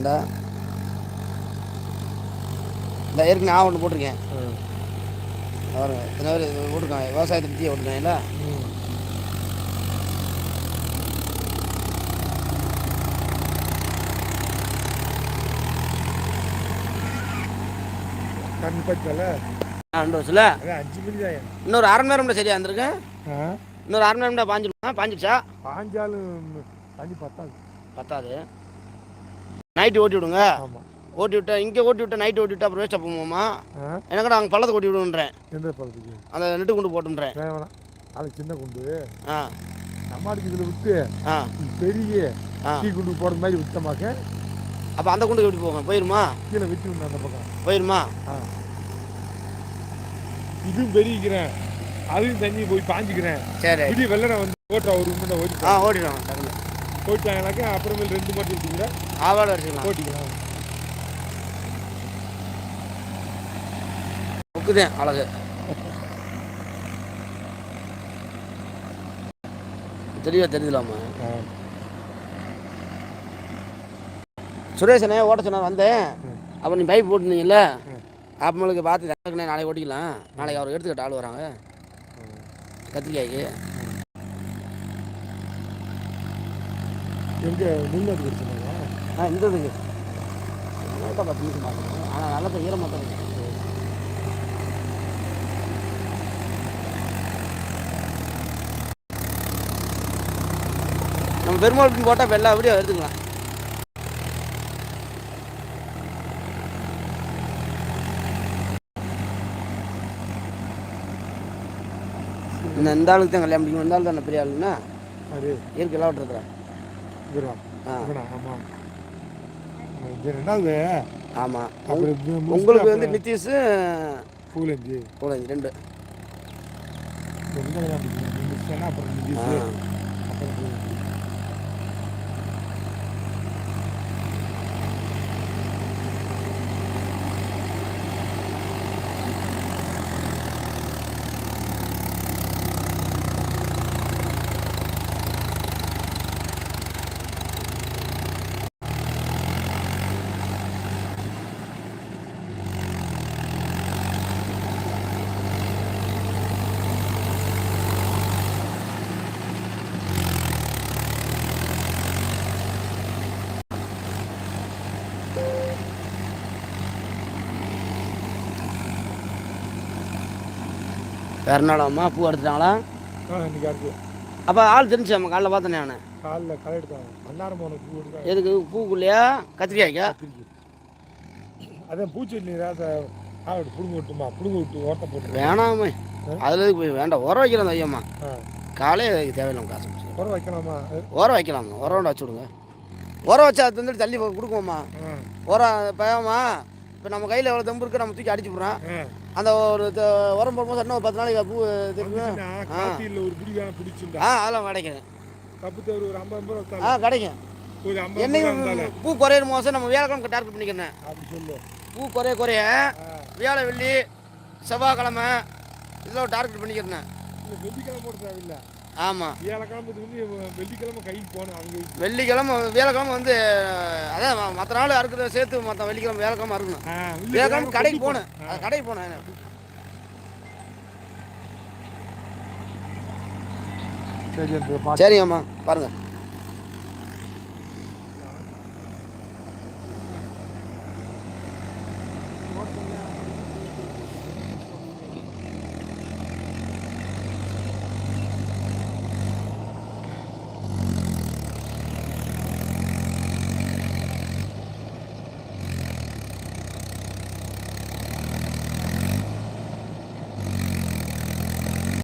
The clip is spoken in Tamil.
இந்த இந்த ஏற்கனவே நான் ஒன்று போட்டிருக்கேன். பாருங்க இத்தனை பேர் இது போட்டிருக்காங்க, விவசாயத்தை பற்றியே போட்டிருக்காங்கல்ல. இன்னொரு அரை மணி நேரம் சரியா இருந்திருக்கு. இன்னொரு அரை மணி நேரம் பாஞ்சிடுச்சா? பத்தாது. நைட்டு ஓட்டி விடுங்க. ஓட்டி விட்டா இங்கே ஓட்டி விட்டா நைட்டு ஓட்டி விட்டா அப்புறம் வேஸ்ட்டாக போகுமாம்மா. எனக்கு அங்கே பள்ளத்தை ஓட்டி விடுன்றேன். அந்த நெட்டு குண்டு போட்டுன்றேன். அது சின்ன குண்டு. நம்மளுக்கு இதில் விட்டு பெரிய குண்டு போடுற மாதிரி விட்டமாக்க. அப்போ அந்த குண்டு எப்படி போகும்? போயிருமா? கீழே வெட்டி விடணும் அந்த பக்கம். போயிருமா? இதுவும் பெருகிறேன், அதுவும் தண்ணி போய் பாஞ்சிக்கிறேன். சரி இப்படி வெள்ளனை வந்து ஓட்டுறா ஒரு மணி ஓட்டி ஓட்டிடுவாங்க. போயிட்டாங்கனாக்கா அப்புறமேல் 2 மட்டும் வச்சுக்கூட ஆவாடு அடிச்சுக்கலாம், ஓட்டிக்கலாம். முக்குதேன் அழகு. தெளிவா தெரிஞ்சுலாமா? சுரேஷனே ஓட்ட சொன்ன வந்தேன். அப்போ நீ பைப் போட்டுருந்தீங்கல்ல, அப்பங்களுக்கு பார்த்து நாளைக்கு ஓட்டிக்கலாம். நாளைக்கு அவர் எடுத்துக்கிட்ட ஆள் வராங்க கத்திரிக்காய்க்கு. எங்கே நின்று கிடைச்சுனாங்க? இந்த இதுக்கு 10 நிமிஷம் பார்க்கணும். ஆனால் நல்லா ஈரமாக தான் இருக்கு. நம்ம பெருமாளுக்கு போட்டால் எல்லா வீடியோ எடுத்துக்கலாம். இந்த ஆளுக்கு தான் கல்யாணம் முடிக்கணும். இந்த ஆள் தானே பெரிய ஆளுன்னா இயற்கை எல்லாம் விட்டுருக்குறேன். ஆமாம். உங்களுக்கு வந்து நிதிஷ் பூலஞ்சி 2. வேறு நாளாம்மா பூ எடுத்துட்டாங்களா? இன்னைக்கு அடுத்து. அப்போ ஆள் தெரிஞ்சு நம்ம காலைல பார்த்தேனே நான். காலையில் களை எடுத்தாங்க. மன்னாரம் போன பூ எடுத்தாங்க. எதுக்கு? பூக்குள்ளையா கத்திரிக்காய்க்கா? அதான் பூச்செடி புடுங்க விட்டுமா, புடுங்க விட்டு ஓட்ட போட்டு. வேணாமே, அதில் எதுக்கு போய் வேண்டாம். உரம் வைக்கலாம் ஐயம்மா. காலையில் தேவையில்லாம காசு உரம் வைக்கலாமா? உரம் வைக்கலாமா? உரம் வச்சு விடுங்க. உரம் வச்சா அது வந்துட்டு தள்ளி கொடுக்குவோம்மா. உரம் பயமா? இப்போ நம்ம கையில் எவ்வளோ தம்பு இருக்குது, நம்ம தூக்கி அடிச்சு விட்றோம். அந்த ஒரு உரம் போடும்போது இன்னும் 10 நாளைக்கு பூ தெரியுங்க. அதெல்லாம் கிடைக்கும். கிடைக்கும். என்னைக்கு பூ குறையிற மோசம் நம்ம வியாழக்கிழமை டார்கெட் பண்ணிக்கிறேன். பூ குறைய வியாழ வெள்ளி செவ்வாய்க்கிழமை இதெல்லாம் டார்கெட் பண்ணிக்கிறேன். வெள்ளிக்கிழமை போட தேவையில்லை. ஆமாம், வெள்ளிக்கிழமை கைக்கு போகணும். வெள்ளிக்கிழமை வியாழக்கிழமை வந்து அதான் மற்ற நாள் அறுக்கிறத சேர்த்து மற்ற வெள்ளிக்கிழமை வியாழக்கிழமை அறுக்கணும். வியாழக்கிழமை கடைக்கு போகணும். கடைக்கு போனேன். சரி அம்மா பாருங்கள்.